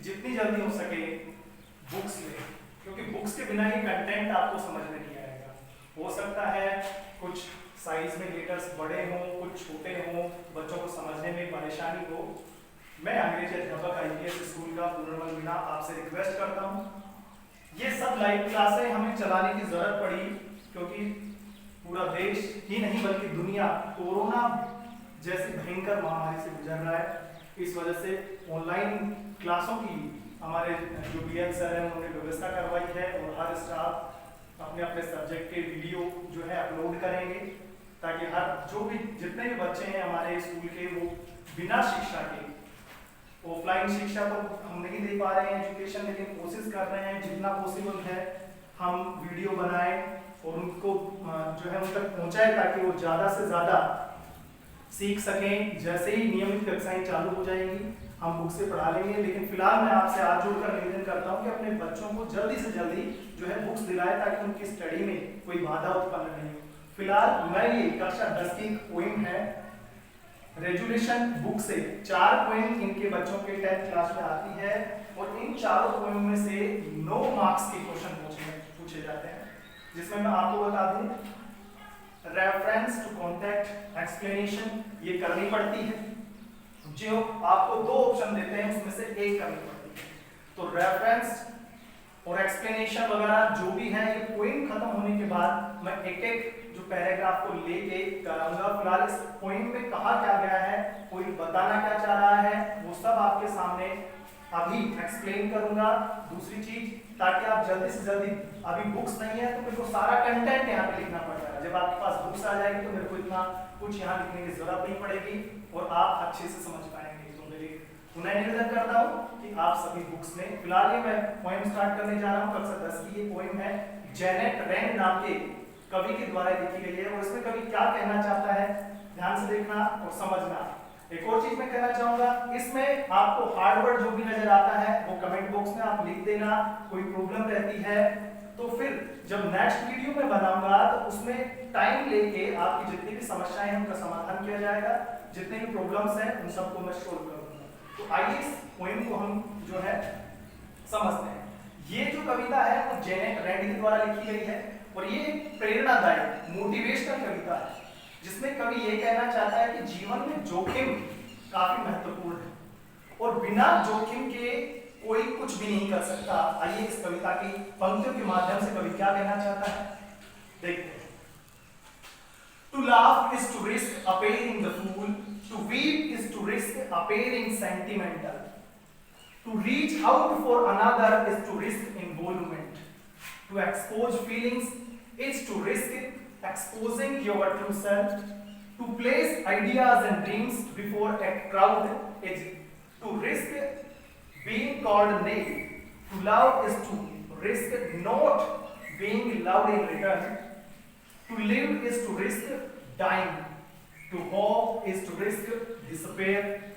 जितनी जल्दी हो सके बुक्स लें, क्योंकि बुक्स के बिना ये कंटेंट आपको समझ में नहीं आएगा। हो सकता है कुछ साइज में लेटर्स बड़े हों, कुछ छोटे हों, बच्चों को समझने में परेशानी हो। मैं अंग्रेजी अध्यापक IPS स्कूल का पूर्णमल मीणा आपसे रिक्वेस्ट करता हूँ, ये सब लाइव क्लासें हमें चलाने की जरूरत पड़ी क्योंकि पूरा देश ही नहीं बल्कि दुनिया कोरोना जैसी भयंकर महामारी से गुजर रहा है। इस वजह से ऑनलाइन क्लासों की हमारे जो BL सर हैं उन्होंने व्यवस्था करवाई है और हर स्टाफ अपने अपने सब्जेक्ट के वीडियो जो है अपलोड करेंगे ताकि हर जो भी जितने भी बच्चे हैं हमारे स्कूल के वो बिना शिक्षा के, ऑफलाइन शिक्षा तो हम नहीं दे पा रहे हैं एजुकेशन, लेकिन कोशिश कर रहे हैं जितना पॉसिबल है हम वीडियो बनाएं और उनको जो है उन तक पहुंचाएं ताकि वो ज़्यादा से ज़्यादा सीख सकें। जैसे ही नियमित कक्षाएं चालू हो जाएंगी हम बुक से पढ़ा लेंगे, लेकिन फिलहाल मैं आपसे हाथ जोड़कर निवेदन करता हूं कि अपने बच्चों को जल्दी से जल्दी जो है बुक्स दिलाएं ताकि उनकी स्टडी में कोई बाधा उत्पन्न नहीं हो। फिलहाल मैं ये कक्षा 10 की पोएम है रेजुलेशन बुक से 4 पोएम इनके बच्चों के 10th क्लास में आती है और इन चारों पोएम में से 9 मार्क्स के क्वेश्चन पूछे जाते हैं, जिसमें मैं आपको बता दूं रेफरेंस टू कॉन्टेक्ट एक्सप्लेनेशन ये करनी पड़ती है। जो आपको 2 ऑप्शन देते हैं उसमें से एक करनी पड़ती है, तो रेफरेंस और एक्सप्लेनेशन वगैरह जो भी है ये पोएम खत्म होने के बाद मैं एक एक जो पैराग्राफ को लेके कराऊंगा। फिलहाल इस पोएम में कहा क्या गया है, कोई बताना क्या चाह रहा है, वो सब आपके सामने अभी एक्सप्लेन करूंगा। दूसरी चीज ताकि आप जल्दी से जल्दी, अभी बुक्स नहीं है तो मेरे को सारा कंटेंट यहाँ पे लिखना पड़ रहा है, जब आपके पास बुक्स आ जाएगी तो मेरे को इतना कुछ यहाँ लिखने की जरूरत नहीं पड़ेगी और आप अच्छे से समझ पाएंगे। तो मेरी पुनः निवेदन करता हूँ कि आप सभी बुक्स में, फिलहाल ये मैं पोएम स्टार्ट करने जा रहा हूँ। कक्षा 10 की ये पोएम है जेनेट रैंड नाम के कवि के द्वारा लिखी गई है और इसमें कवि क्या कहना चाहता है ध्यान से देखना और समझना। एक और चीज मैं कहना चाहूंगा, इसमें आपको हार्ड वर्ड जो भी नजर आता है वो कमेंट बॉक्स में आप लिख देना, कोई प्रॉब्लम रहती है तो फिर जब नेक्स्ट वीडियो में बनाऊंगा तो उसमें टाइम लेके आपकी जितनी भी समस्याएं हैं उनका समाधान किया जाएगा, जितने भी प्रॉब्लम्स हैं उन सबको मैं सोल्व करूंगा। तो आइए इस पोएम को हम जो है समझते हैं। ये जो कविता है वो जेनेट रैंड के द्वारा लिखी गई है और ये एक प्रेरणादायक मोटिवेशनल कविता है जिसमें कवि ये कहना चाहता है कि जीवन में जोखिम काफी महत्वपूर्ण है और बिना जोखिम के कोई कुछ भी नहीं कर सकता। आइए इस कविता की पंक्तियों के माध्यम से कवि क्या कहना चाहता है देखते हैं। To laugh is to risk appearing the fool, to weep is to risk appearing sentimental, to reach out for another is to risk involvement, to expose feelings is to risk exposing your true self, to place ideas and dreams before a crowd is to risk being called named, to love is to risk not being loved in return, to live is to risk dying, to hope is to risk despair,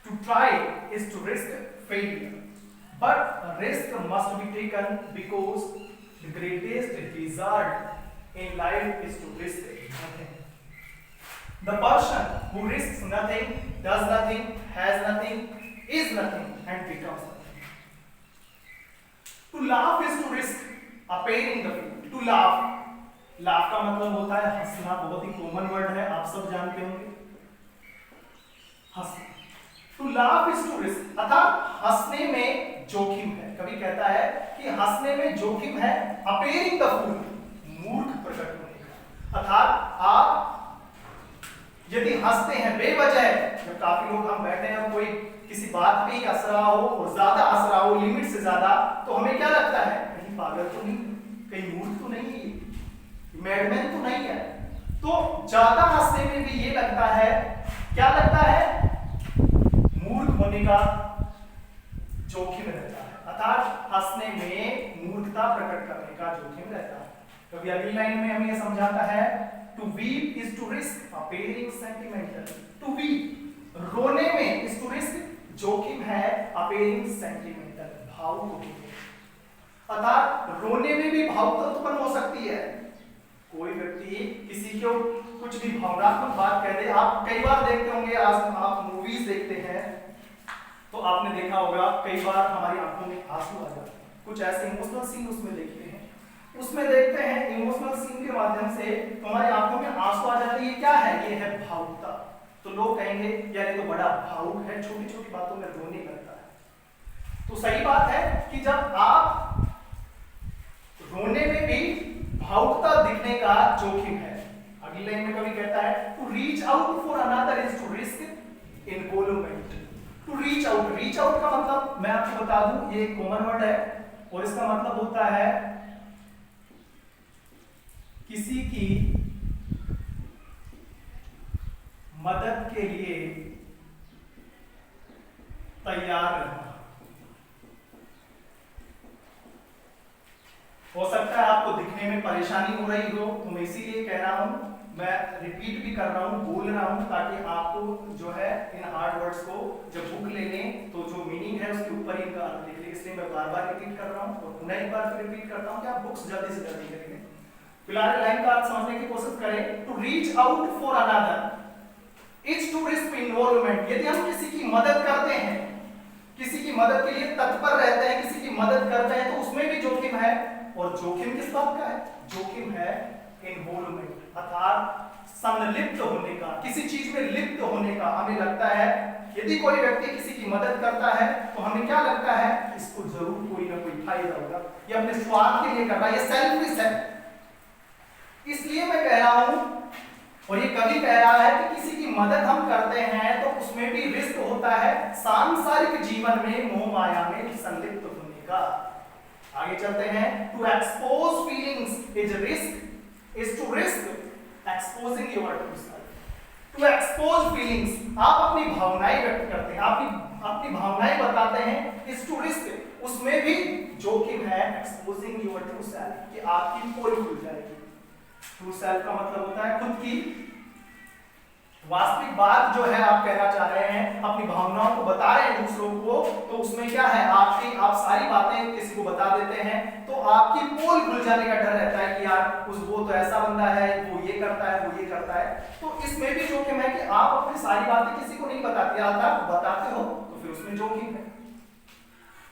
to try is to risk failure. But risk must be taken because the greatest hazard in life is to risk nothing. The person who risks nothing, does nothing, has nothing, is nothing and becomes nothing. To laugh is to risk appearing the fool. To laugh का मतलब होता है हंसना, बहुत ही common word है, आप सब जानते होंगे हंसना। To laugh is to risk, अर्थात हंसने में जोखिम है। कभी कहता है कि हंसने में जोखिम है, appearing the fool, मूर्ख प्रकट होने का। अर्थात आप यदि हंसते हैं बेवजह, जब काफी लोग हम बैठे हैं कोई किसी बात पे हंस रहा हो और ज्यादा हंस रहा हो, लिमिट से ज्यादा, तो हमें क्या लगता है कहीं पागल तो नहीं, कहीं मूर्ख तो नहीं, मैडमैन तो नहीं है। तो ज्यादा हंसने में भी ये लगता है, क्या लगता है, मूर्ख होने का जोखिम रहता है। अर्थात हंसने में मूर्खता प्रकट करने का जोखिम रहता है। कभी अगली लाइन में हमें यह समझाता है to weep is to risk appearing sentimental. To weep रोने में इज टू रिस्क जोखिम है, अपीयरिंग सेंटिमेंटल भावुक होने। अर्थात रोने में भी भावुकता उत्पन्न हो सकती है। कोई व्यक्ति किसी को कुछ भी भावनात्मक बात कह दे, आप कई बार देखते होंगे, आज आप मूवीज देखते हैं तो आपने देखा होगा कई बार हमारी आंखों में आंसू आ जाते हैं, कुछ ऐसे इमोशनल सीन उसमें देखते हैं, उसमें देखते हैं इमोशनल सीन के माध्यम से हमारी आंखों में आंसू आ जाते हैं। ये क्या है? ये है भावुकता। तो लोग कहेंगे यार ये तो बड़ा भावुक है, छोटी छोटी बातों में रोने लगता है। तो सही बात है कि जब आप रोने में भी भावुकता दिखने का जोखिम है। अगली लाइन में कवि कहता है to reach out for another is to risk involvement. To reach out, reach out का मतलब मैं आपको बता दूं, ये एक कॉमन वर्ड है और इसका मतलब होता है किसी की मदद के लिए तैयार रहना। हो सकता है आपको दिखने में परेशानी हो रही हो, तो मैं इसीलिए कह रहा हूं, मैं रिपीट भी कर रहा हूं, बोल रहा हूं, ताकि आपको जो है इन हार्ड वर्ड्स को जब बुक ले लें तो जो मीनिंग है उसके ऊपर ही इनका अर्थ लिख लें। इसलिए मैं बार बार रिपीट कर रहा हूं और पुनः एक बार फिर रिपीट करता हूं कि आप बुक्स जल्दी से जल्दी करेंगे। फिलहाल लाइन का अर्थ समझने की कोशिश करें। To reach out for another is to risk involvement. यदि हम किसी की मदद करते हैं, किसी की मदद के लिए तत्पर रहते हैं, किसी की मदद करते हैं, तो उसमें भी जोखिम है। और जोखिम किस बात का है? जोखिम है इन्वॉल्वमेंट, अर्थात संलिप्त होने का, किसी चीज में लिप्त होने का। हमें लगता है यदि कोई व्यक्ति किसी की मदद करता है तो हमें क्या लगता है? इसको जरूर कोई ना कोई फायदा होगा, ये अपने स्वार्थ के लिए कर रहा है, ये सेल्फिश है। इसलिए मैं कह रहा हूं और ये कवि कह रहा है कि किसी की मदद हम करते हैं तो उसमें भी रिस्क होता है सांसारिक जीवन में मोह माया में संलिप्त होने का। आगे चलते हैं। To expose feelings is risk is to risk exposing your true self. To expose feelings, आप अपनी भावनाएं व्यक्त करते हैं, अपनी भावनाएं बताते हैं, इज टू रिस्क, उसमें भी जोखिम है एक्सपोजिंग योर ट्रू सेल्फ, कि आपकी पोल खुल जाएगी। ट्रू सेल्फ का मतलब होता है खुद की वास्तविक बात जो है आप कहना चाह रहे हैं, अपनी भावनाओं को बता रहे हैं दूसरों को, तो उसमें क्या है? आप सारी बातें किसी को बता देते हैं तो आपकी पोल खुल जाने का डर रहता है कि यार वो तो ऐसा बंदा है, वो ये करता है, वो ये करता है। तो इसमें भी जोखिम है कि आप अपनी सारी बातें किसी को नहीं बताते, बताते हो तो फिर उसमें जोखिम है।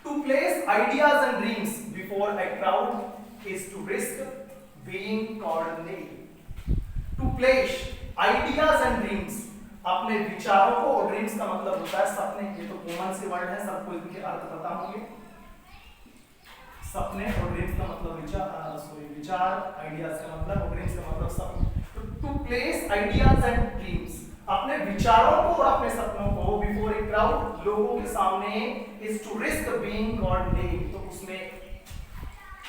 To place ideas and dreams before a crowd is to risk being coordinated. To place ideas and dreams, अपने विचारों को, और ड्रीम्स का मतलब होता है सपने। ये तो कॉमन से वर्ड है, सबको इनके अर्थ पता होंगे। सपने और ड्रीम्स का मतलब विचार, आइडियाज का मतलब और ड्रीम्स का मतलब सपने। To place ideas and dreams, अपने विचारों को और अपने सपनों को बिफोर ए क्राउड, लोगों के सामने, is to risk being coordinated. तो उसमें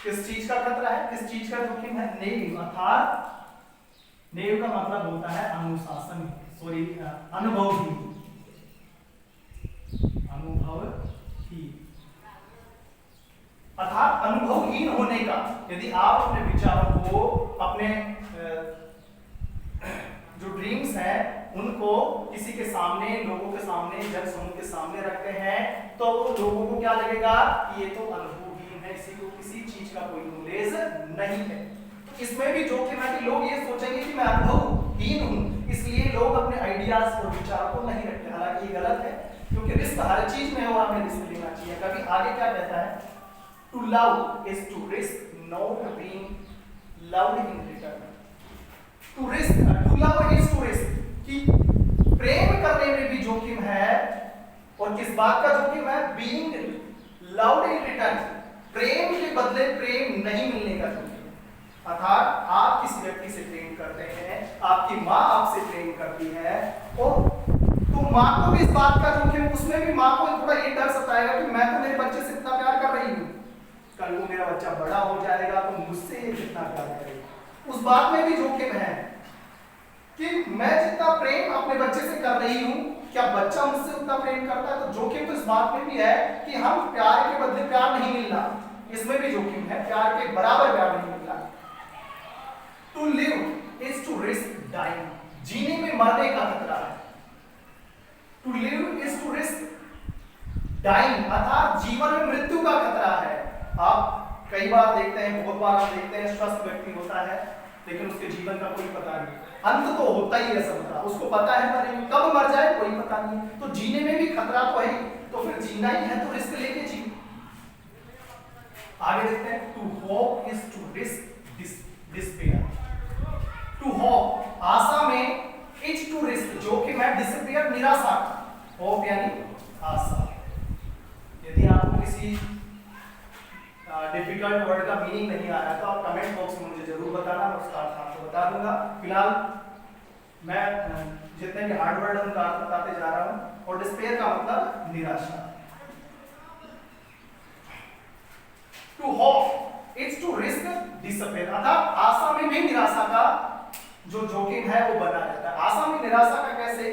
किस चीज का खतरा है, किस चीज का जोखिम है? नेव, अर्थात नेव का मतलब होता है अनुशासन, अनुभवहीन, अर्थात अनुभवहीन होने का। यदि आप अपने विचारों को, अपने जो ड्रीम्स हैं उनको किसी के सामने, लोगों के सामने, जन समूह के सामने रखते हैं, तो लोगों को क्या लगेगा कि ये तो अनुभवहीन है, इसी को किसी चीज का कोई नॉलेज नहीं है। तो इसमें भी जोखिम है कि लोग ये सोचेंगे कि मैं अनुभवहीन हूं, इसलिए लोग अपने आइडियाज और विचारों को नहीं रखते। हालांकि ये गलत है, क्योंकि रिस्क हर चीज में है और हमें रिस्क लेना चाहिए। कभी आगे क्या कहता है? To love is to risk not being loved in return. To love is to risk, कि प्रेम करने में भी जोखिम है। और किस बात का जोखिम है? बीइंग लव्ड इन रिटर्न, प्रेम के बदले प्रेम नहीं मिलने का जोखिम। अर्थात आप किसी व्यक्ति से प्रेम करते हैं, आपकी माँ आपसे प्रेम करती है, और तो माँ को भी इस बात का जोखिम, उसमें भी माँ को थोड़ा ये डर सताएगा कि मैं तो मेरे बच्चे से इतना प्यार कर रही हूँ, कल को मेरा बच्चा बड़ा हो जाएगा तो मुझसे ये कितना प्यार करेगा। उस बात में भी जोखिम है कि मैं जितना प्रेम अपने बच्चे से कर रही हूँ, क्या बच्चा मुझसे उतना प्रेम करता है? तो जोखिम तो इस बात में भी है कि हम प्यार के बदले प्यार नहीं मिल रहा, इसमें भी जोखिम है, प्यार के बराबर प्यार नहीं मिल रहा। To live is to risk dying, जीने में मरने का खतरा है। To live is to risk dying, अर्थात जीवन में मृत्यु का खतरा है। आप कई बार देखते हैं, बहुत बार आप देखते हैं, स्वस्थ व्यक्ति होता है लेकिन उसके जीवन का कोई पता नहीं, अंत तो होता ही है सबका, उसको पता है मरेंगे, कब मर जाए कोई पता नहीं। तो जीने में भी खतरा तो है। तो फिर जीना ही है तो रिस्क लेके जी। आगे देखते हैं, to hope is to risk despair. To hope आशा में, इज टू रिस्क जोखिम है, डिस्पेयर निराशा। होप यानी आशा। यदि आपको किसी डिफिकल्ट वर्ड का मीनिंग नहीं आ रहा है तो आप कमेंट बॉक्स में मुझे जरूर बताना, मैं उसका अर्थ आपको बता दूंगा। फिलहाल मैं जितने भी हार्ड वर्ड उनका अर्थ बताते जा रहा हूं। और डिस्पेयर का मतलब निराशा। To hope is to risk disappear, अर्थात आशा में भी निराशा का जो जोखिम है वो बना रहता है। आशा में निराशा का कैसे,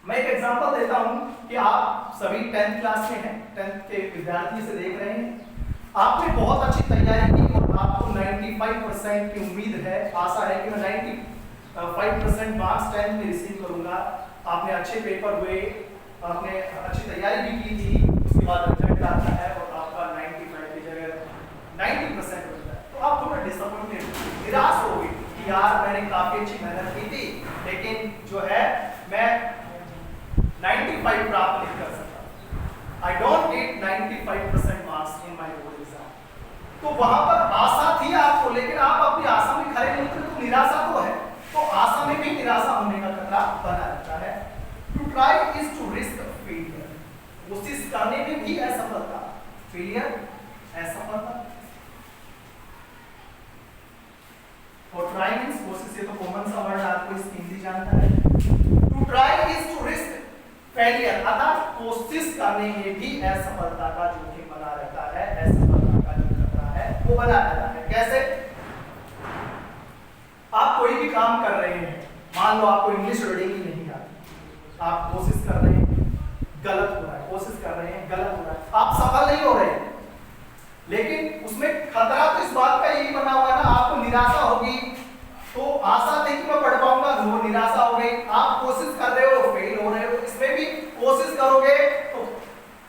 मैं एक एग्जांपल देता हूं कि आप सभी 10th क्लास में हैं, 10th के विद्यार्थी से देख रहे हैं। आपने बहुत अच्छी तैयारी की और आपको 95% की उम्मीद है, आशा है कि मैं 95% मार्क्स 10th में रिसीव करूंगा। आपने अच्छे पेपर हुए, आपने अच्छी तैयारी भी की थी, उसके बाद रिजल्ट आता है और आपका 95 की जगह 90% होता है, तो आप थोड़ा डिसअपॉइंटेड, निराश हो गए कि यार मैंने काफी अच्छी मेहनत की थी लेकिन जो है मैं 95 प्राप्त नहीं कर सकता। I don't get 95% marks in my board exam। तो वहां पर आशा थी आपको, लेकिन आप अपनी आशा में खरे नहीं उतरे तो निराशा तो है। तो आशा में भी निराशा होने का खतरा बना रहता है। To try is to risk failure, कोशिश करने में भी असफलता। फेलियर असफलता, और ट्राई मींस कोशिश, ये तो कॉमन सा वर्ड आपको इसकी हिंदी जानता है। To try is to risk failure, अर्थात कोशिश करने में भी असफलता का जोखिम बना रहता है, असफलता का जो खतरा है वो बना रहता है। कैसे, आप कोई भी काम कर रहे हैं, मान लो आपको इंग्लिश रीडिंग ही नहीं आती, आप कोशिश कर रहे हैं, गलत हो रहा है, कोशिश कर रहे हैं, गलत हो रहा है, आप सफल नहीं हो रहे, लेकिन उसमें खतरा तो इस बात का यही बना हुआ है ना, आपको निराशा होगी। तो आशा थी कि मैं पढ़ पाऊंगा, वो निराशा हो गई। आप कोशिश कर रहे हो, फेल हो रहे हो, इसमें भी कोशिश करोगे तो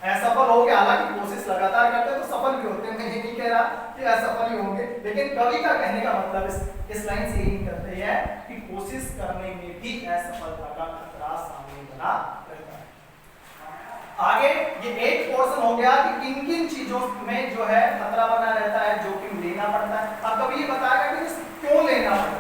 असफल होगे। हालांकि कोशिश लगातार करते हैं तो सफल भी होते हैं, मैं ये नहीं कह रहा कि असफल ही होंगे, लेकिन कवि का कहने का मतलब इस लाइन से यही करते हैं कि कोशिश करने में भी असफलता का खतरा सामने बना रहता है। आगे ये एक पोर्शन हो गया कि किन किन चीजों में जो है खतरा बना रहता है, जोखिम लेना पड़ता है। अब कभी ये बताएगा कि क्यों लेना पड़ता है।